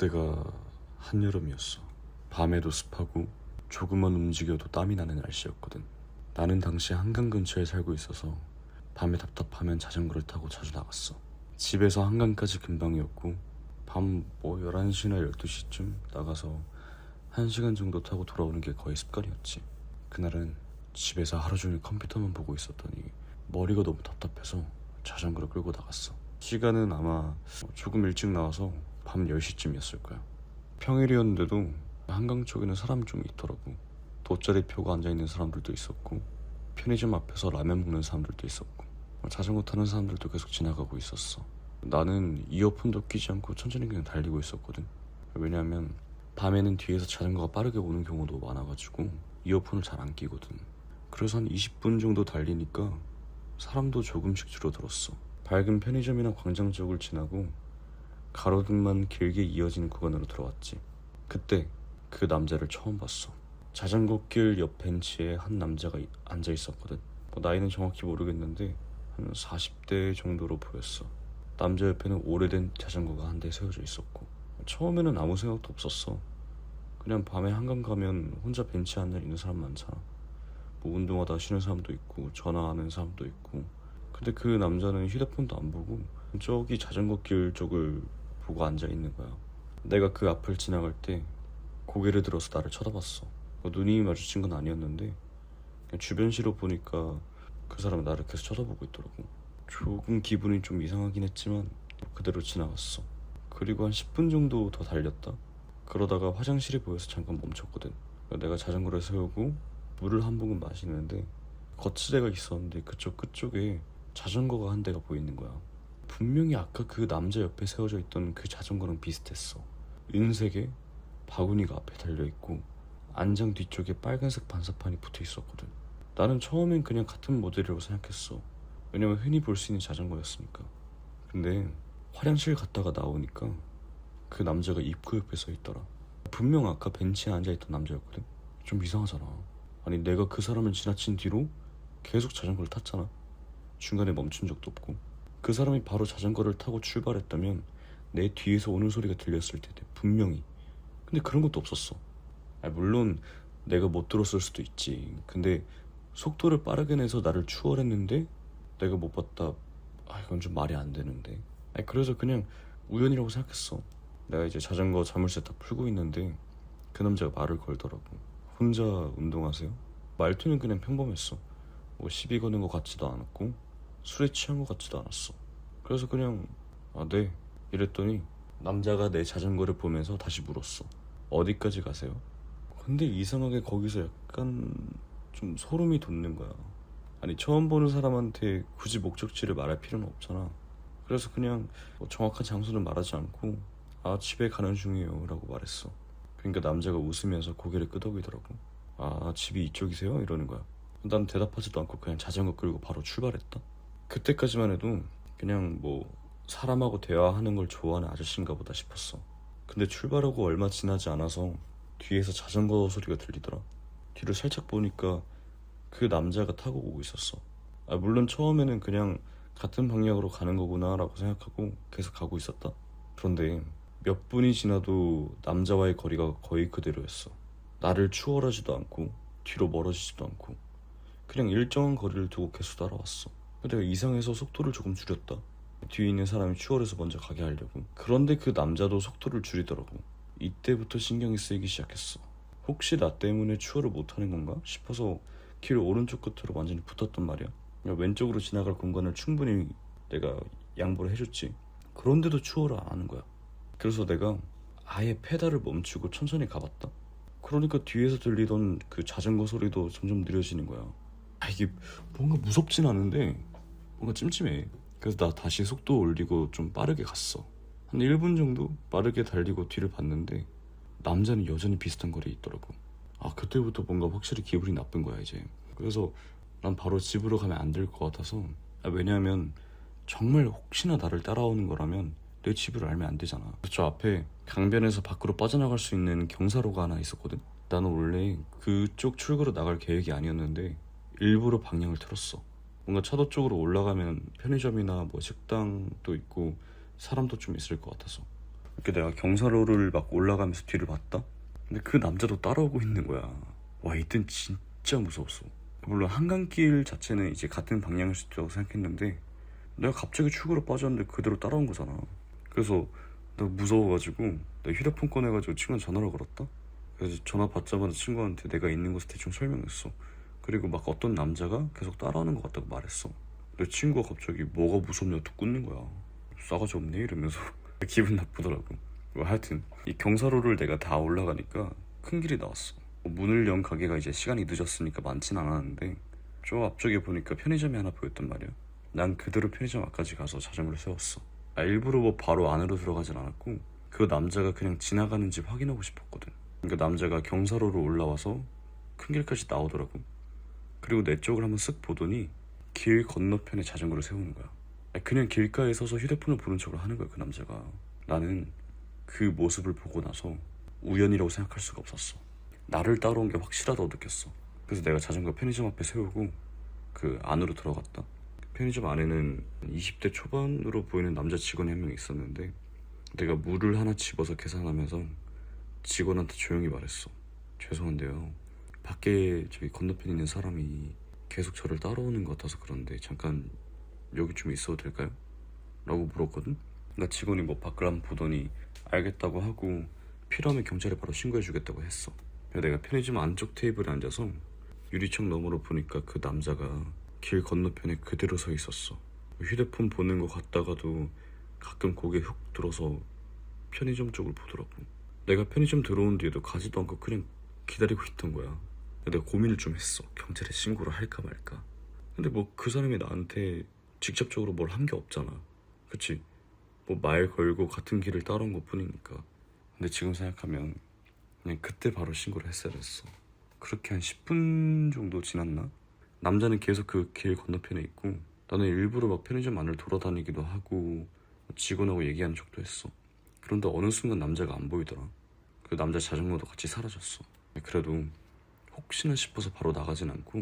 그때가 한여름이었어. 밤에도 습하고 조금만 움직여도 땀이 나는 날씨였거든. 나는 당시 한강 근처에 살고 있어서 밤에 답답하면 자전거를 타고 자주 나갔어. 집에서 한강까지 금방이었고 밤 11시나 12시쯤 나가서 1시간 정도 타고 돌아오는 게 거의 습관이었지. 그날은 집에서 하루 종일 컴퓨터만 보고 있었더니 머리가 너무 답답해서 자전거를 끌고 나갔어. 시간은 아마 조금 일찍 나와서 밤 10시쯤이었을 거야. 평일이었는데도 한강 쪽에는 사람이 좀 있더라고. 돗자리 펴고 앉아있는 사람들도 있었고 편의점 앞에서 라면 먹는 사람들도 있었고 자전거 타는 사람들도 계속 지나가고 있었어. 나는 이어폰도 끼지 않고 천천히 그냥 달리고 있었거든. 왜냐하면 밤에는 뒤에서 자전거가 빠르게 오는 경우도 많아가지고 이어폰을 잘 안 끼거든. 그래서 한 20분 정도 달리니까 사람도 조금씩 줄어들었어. 밝은 편의점이나 광장 쪽을 지나고 가로등만 길게 이어진 구간으로 들어왔지. 그때 그 남자를 처음 봤어. 자전거길 옆 벤치에 한 남자가 앉아 있었거든. 나이는 정확히 모르겠는데 한 40대 정도로 보였어. 남자 옆에는 오래된 자전거가 한 대 세워져 있었고 처음에는 아무 생각도 없었어. 그냥 밤에 한강 가면 혼자 벤치에 앉아 있는 사람 많잖아. 뭐 운동하다 쉬는 사람도 있고 전화하는 사람도 있고. 근데 그 남자는 휴대폰도 안 보고 저기 자전거길 쪽을 보고 앉아 있는 거야. 내가 그 앞을 지나갈 때 고개를 들어서 나를 쳐다봤어. 눈이 마주친 건 아니었는데 그냥 주변 시로 보니까 그 사람은 나를 계속 쳐다보고 있더라고. 조금 기분이 좀 이상하긴 했지만 그대로 지나갔어. 그리고 한 10분 정도 더 달렸다. 그러다가 화장실이 보여서 잠깐 멈췄거든. 내가 자전거를 세우고 물을 한 모금 마시는데 거치대가 있었는데 그쪽 끝쪽에 자전거가 한 대가 보이는 거야. 분명히 아까 그 남자 옆에 세워져 있던 그 자전거랑 비슷했어. 은색에 바구니가 앞에 달려있고 안장 뒤쪽에 빨간색 반사판이 붙어 있었거든. 나는 처음엔 그냥 같은 모델이라고 생각했어. 왜냐면 흔히 볼 수 있는 자전거였으니까. 근데 화장실 갔다가 나오니까 그 남자가 입구 옆에 서 있더라. 분명 아까 벤치에 앉아있던 남자였거든. 좀 이상하잖아. 아니 내가 그 사람을 지나친 뒤로 계속 자전거를 탔잖아. 중간에 멈춘 적도 없고. 그 사람이 바로 자전거를 타고 출발했다면 내 뒤에서 오는 소리가 들렸을 텐데 분명히. 근데 그런 것도 없었어. 물론 내가 못 들었을 수도 있지. 근데 속도를 빠르게 내서 나를 추월했는데 내가 못 봤다. 이건 좀 말이 안 되는데. 그래서 그냥 우연이라고 생각했어. 내가 이제 자전거 자물쇠 딱 풀고 있는데 그 남자가 말을 걸더라고. 혼자 운동하세요? 말투는 그냥 평범했어. 뭐 시비 거는 것 같지도 않았고 술에 취한 것 같지도 않았어. 그래서 그냥 네 이랬더니 남자가 내 자전거를 보면서 다시 물었어. 어디까지 가세요? 근데 이상하게 거기서 약간 좀 소름이 돋는 거야. 아니 처음 보는 사람한테 굳이 목적지를 말할 필요는 없잖아. 그래서 그냥 정확한 장소는 말하지 않고 집에 가는 중이에요 라고 말했어. 그러니까 남자가 웃으면서 고개를 끄덕이더라고. 집이 이쪽이세요? 이러는 거야. 난 대답하지도 않고 그냥 자전거 끌고 바로 출발했다. 그때까지만 해도 그냥 뭐 사람하고 대화하는 걸 좋아하는 아저씨인가 보다 싶었어. 근데 출발하고 얼마 지나지 않아서 뒤에서 자전거 소리가 들리더라. 뒤를 살짝 보니까 그 남자가 타고 오고 있었어. 물론 처음에는 그냥 같은 방향으로 가는 거구나 라고 생각하고 계속 가고 있었다. 그런데 몇 분이 지나도 남자와의 거리가 거의 그대로였어. 나를 추월하지도 않고 뒤로 멀어지지도 않고 그냥 일정한 거리를 두고 계속 따라왔어. 내가 이상해서 속도를 조금 줄였다. 뒤에 있는 사람이 추월해서 먼저 가게 하려고. 그런데 그 남자도 속도를 줄이더라고. 이때부터 신경이 쓰이기 시작했어. 혹시 나 때문에 추월을 못하는 건가 싶어서 길 오른쪽 끝으로 완전히 붙었단 말이야. 왼쪽으로 지나갈 공간을 충분히 내가 양보를 해줬지. 그런데도 추월을 안 하는 거야. 그래서 내가 아예 페달을 멈추고 천천히 가봤다. 그러니까 뒤에서 들리던 그 자전거 소리도 점점 느려지는 거야. 이게 뭔가 무섭진 않은데 뭔가 찜찜해. 그래서 나 다시 속도 올리고 좀 빠르게 갔어. 한 1분 정도 빠르게 달리고 뒤를 봤는데 남자는 여전히 비슷한 거리에 있더라고. 그때부터 뭔가 확실히 기분이 나쁜 거야 이제. 그래서 난 바로 집으로 가면 안 될 것 같아서. 왜냐하면 정말 혹시나 나를 따라오는 거라면 내 집을 알면 안 되잖아. 저 앞에 강변에서 밖으로 빠져나갈 수 있는 경사로가 하나 있었거든. 나는 원래 그쪽 출구로 나갈 계획이 아니었는데 일부러 방향을 틀었어. 뭔가 차도 쪽으로 올라가면 편의점이나 뭐 식당도 있고 사람도 좀 있을 것 같아서. 이렇게 내가 경사로를 막 올라가면서 뒤를 봤다. 근데 그 남자도 따라오고 있는 거야. 와, 이땐 진짜 무서웠어. 물론 한강길 자체는 이제 같은 방향일 수도 있다고 생각했는데 내가 갑자기 축으로 빠졌는데 그대로 따라온 거잖아. 그래서 내가 무서워가지고 내가 휴대폰 꺼내가지고 친구한테 전화를 걸었다. 그래서 전화 받자마자 친구한테 내가 있는 곳을 대충 설명했어. 그리고 막 어떤 남자가 계속 따라오는 것 같다고 말했어. 내 친구가 갑자기 뭐가 무섭냐고 또 꽂는 거야. 싸가지 없네 이러면서. 기분 나쁘더라고. 뭐 하여튼 이 경사로를 내가 다 올라가니까 큰 길이 나왔어. 문을 연 가게가 이제 시간이 늦었으니까 많진 않았는데 저 앞쪽에 보니까 편의점이 하나 보였단 말이야. 난 그대로 편의점 앞까지 가서 자전거를 세웠어. 일부러 뭐 바로 안으로 들어가진 않았고 그 남자가 그냥 지나가는지 확인하고 싶었거든. 그러니까 남자가 경사로로 올라와서 큰 길까지 나오더라고. 그리고 내 쪽을 한번 쓱 보더니 길 건너편에 자전거를 세우는 거야. 그냥 길가에 서서 휴대폰을 보는 척을 하는 거야 그 남자가. 나는 그 모습을 보고 나서 우연이라고 생각할 수가 없었어. 나를 따라온 게 확실하다고 느꼈어. 그래서 내가 자전거 편의점 앞에 세우고 그 안으로 들어갔다. 편의점 안에는 20대 초반으로 보이는 남자 직원이 한 명 있었는데 내가 물을 하나 집어서 계산하면서 직원한테 조용히 말했어. 죄송한데요, 밖에 저기 건너편에 있는 사람이 계속 저를 따라오는 것 같아서 그런데 잠깐 여기 좀 있어도 될까요? 라고 물었거든. 나 직원이 뭐 밖을 한번 보더니 알겠다고 하고 필요하면 경찰에 바로 신고해주겠다고 했어. 내가 편의점 안쪽 테이블에 앉아서 유리창 너머로 보니까 그 남자가 길 건너편에 그대로 서 있었어. 휴대폰 보는 것 같다가도 가끔 고개 훅 들어서 편의점 쪽을 보더라고. 내가 편의점 들어온 뒤에도 가지도 않고 그냥 기다리고 있던 거야. 내가 고민을 좀 했어. 경찰에 신고를 할까 말까. 근데 뭐 그 사람이 나한테 직접적으로 뭘 한 게 없잖아. 그치? 뭐 말 걸고 같은 길을 따라온 것 뿐이니까. 근데 지금 생각하면 그냥 그때 바로 신고를 했어야 됐어. 그렇게 한 10분 정도 지났나? 남자는 계속 그 길 건너편에 있고 나는 일부러 막 편의점 안을 돌아다니기도 하고 직원하고 얘기한 적도 했어. 그런데 어느 순간 남자가 안 보이더라. 그 남자 자전거도 같이 사라졌어. 그래도 혹시나 싶어서 바로 나가진 않고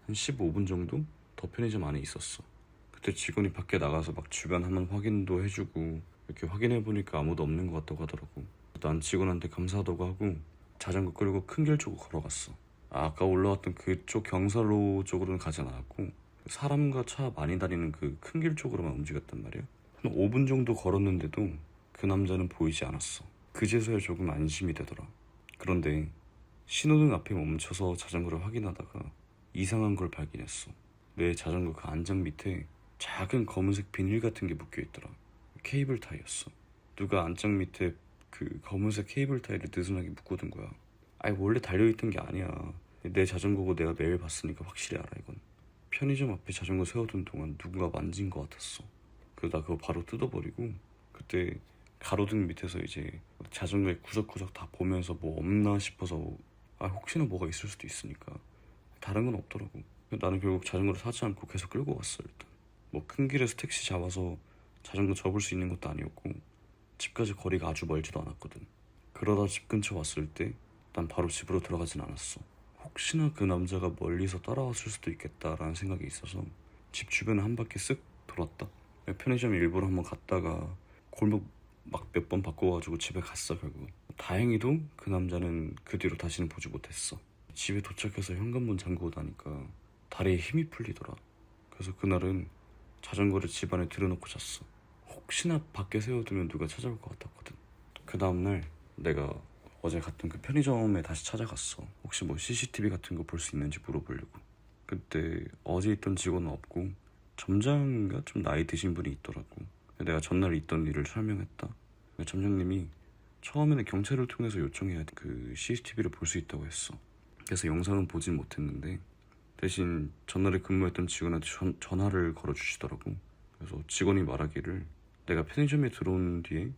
한 15분 정도 더 편의점 안에 있었어. 그때 직원이 밖에 나가서 막 주변 한번 확인도 해주고 이렇게 확인해보니까 아무도 없는 것 같다고 하더라고. 난 직원한테 감사하다고 하고 자전거 끌고 큰 길 쪽으로 걸어갔어. 아까 올라왔던 그쪽 경사로 쪽으로는 가지 않았고 사람과 차 많이 다니는 그 큰 길 쪽으로만 움직였단 말이야. 한 5분 정도 걸었는데도 그 남자는 보이지 않았어. 그제서야 조금 안심이 되더라. 그런데 신호등 앞에 멈춰서 자전거를 확인하다가 이상한 걸 발견했어. 내 자전거 그 안장 밑에 작은 검은색 비닐 같은 게 묶여있더라. 케이블 타이였어. 누가 안장 밑에 그 검은색 케이블 타이를 느슨하게 묶어둔 거야. 아니 원래 달려있던 게 아니야. 내 자전거고 내가 매일 봤으니까 확실히 알아 이건. 편의점 앞에 자전거 세워둔 동안 누군가 만진 것 같았어. 그래서 나 그거 바로 뜯어버리고 그때 가로등 밑에서 이제 자전거의 구석구석 다 보면서 뭐 없나 싶어서 혹시나 뭐가 있을 수도 있으니까. 다른 건 없더라고. 나는 결국 자전거를 사지 않고 계속 끌고 갔어. 일단 뭐 큰 길에서 택시 잡아서 자전거 접을 수 있는 것도 아니었고 집까지 거리가 아주 멀지도 않았거든. 그러다 집 근처 왔을 때 난 바로 집으로 들어가진 않았어. 혹시나 그 남자가 멀리서 따라왔을 수도 있겠다라는 생각이 있어서 집 주변을 한 바퀴 쓱 돌았다. 편의점 일부러 한번 갔다가 골목 막 몇 번 바꿔가지고 집에 갔어 결국. 다행히도 그 남자는 그 뒤로 다시는 보지 못했어. 집에 도착해서 현관문 잠그고 나니까 다리에 힘이 풀리더라. 그래서 그날은 자전거를 집 안에 들여놓고 잤어. 혹시나 밖에 세워두면 누가 찾아올 것 같았거든. 그 다음날 내가 어제 갔던 그 편의점에 다시 찾아갔어. 혹시 뭐 CCTV 같은 거 볼 수 있는지 물어보려고. 그때 어제 있던 직원은 없고 점장인가 좀 나이 드신 분이 있더라고. 내가 전날 있던 일을 설명했다. 점장님이 처음에는 경찰을 통해서 요청해야 그 CCTV를 볼 수 있다고 했어. 그래서 영상은 보진 못했는데 대신 전날에 근무했던 직원한테 전화를 걸어주시더라고. 그래서 직원이 말하기를 내가 편의점에 들어온 뒤에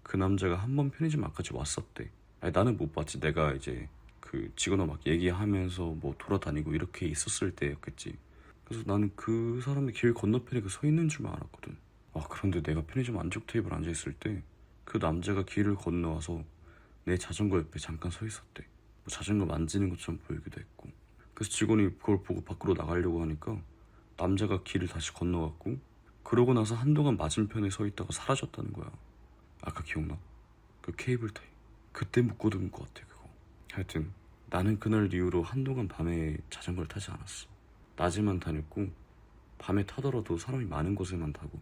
그 남자가 한 번 편의점 앞까지 왔었대. 나는 못 봤지. 내가 이제 그 직원과 막 얘기하면서 뭐 돌아다니고 이렇게 있었을 때였겠지. 그래서 나는 그 사람이 길 건너편에 서 있는 줄만 알았거든. 그런데 내가 편의점 안쪽 테이블에 앉아있을 때 그 남자가 길을 건너와서 내 자전거 옆에 잠깐 서 있었대. 뭐 자전거 만지는 것처럼 보이기도 했고. 그래서 직원이 그걸 보고 밖으로 나가려고 하니까 남자가 길을 다시 건너갔고 그러고 나서 한동안 맞은편에 서 있다가 사라졌다는 거야. 아까 기억나? 그 케이블 타이. 그때 묶어둔 것 같아 그거. 하여튼 나는 그날 이후로 한동안 밤에 자전거를 타지 않았어. 낮에만 다녔고 밤에 타더라도 사람이 많은 곳에만 타고.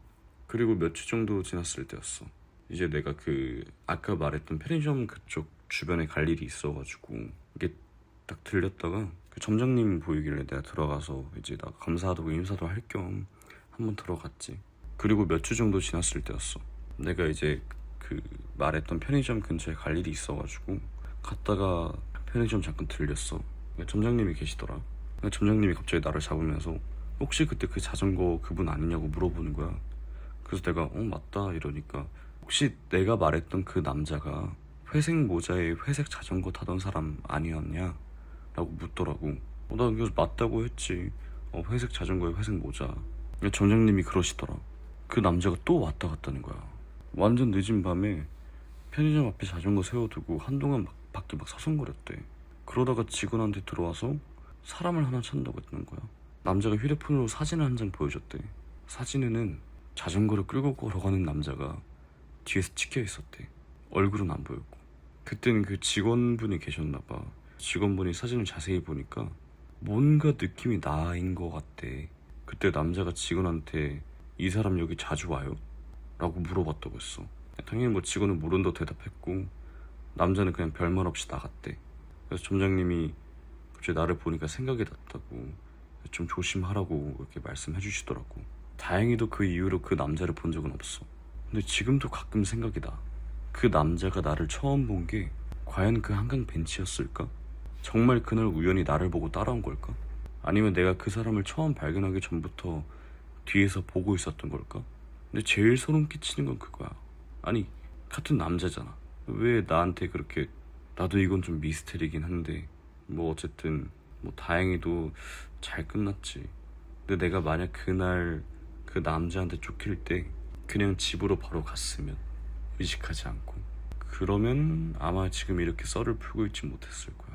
그리고 몇 주 정도 지났을 때였어. 이제 내가 그 아까 말했던 편의점 그쪽 주변에 갈 일이 있어가지고 이게 딱 들렸다가 그 점장님 보이길래 내가 들어가서 이제 나 감사하다고 인사도 할 겸 한번 들어갔지. 그리고 몇 주 정도 지났을 때였어. 내가 이제 그 말했던 편의점 근처에 갈 일이 있어가지고 갔다가 편의점 잠깐 들렸어. 점장님이 계시더라. 점장님이 갑자기 나를 잡으면서 혹시 그때 그 자전거 그분 아니냐고 물어보는 거야. 그래서 내가 맞다 이러니까 혹시 내가 말했던 그 남자가 회색 모자에 회색 자전거 타던 사람 아니었냐? 라고 묻더라고. 나 그래서 맞다고 했지. 회색 자전거에 회색 모자. 점장님이 그러시더라. 그 남자가 또 왔다 갔다는 거야. 완전 늦은 밤에 편의점 앞에 자전거 세워두고 한동안 밖에 막 서성거렸대. 그러다가 직원한테 들어와서 사람을 하나 찾는다고 했던 거야. 남자가 휴대폰으로 사진을 한 장 보여줬대. 사진에는 자전거를 끌고 걸어가는 남자가 뒤에서 찍혀 있었대. 얼굴은 안 보였고. 그때는 그 직원분이 계셨나 봐. 직원분이 사진을 자세히 보니까 뭔가 느낌이 나인 것 같대. 그때 남자가 직원한테 이 사람 여기 자주 와요? 라고 물어봤다고 했어. 당연히 뭐 직원은 모른다고 대답했고 남자는 그냥 별말 없이 나갔대. 그래서 점장님이 갑자기 나를 보니까 생각이 났다고 좀 조심하라고 이렇게 말씀해 주시더라고. 다행히도 그 이후로 그 남자를 본 적은 없어. 근데 지금도 가끔 생각이 나. 그 남자가 나를 처음 본 게 과연 그 한강 벤치였을까? 정말 그날 우연히 나를 보고 따라온 걸까? 아니면 내가 그 사람을 처음 발견하기 전부터 뒤에서 보고 있었던 걸까? 근데 제일 소름 끼치는 건 그거야. 아니 같은 남자잖아. 왜 나한테 그렇게. 나도 이건 좀 미스테리긴 한데 뭐 어쨌든 뭐 다행히도 잘 끝났지. 근데 내가 만약 그날 그 남자한테 쫓길 때 그냥 집으로 바로 갔으면, 의식하지 않고, 그러면 아마 지금 이렇게 썰을 풀고 있지 못했을 거야.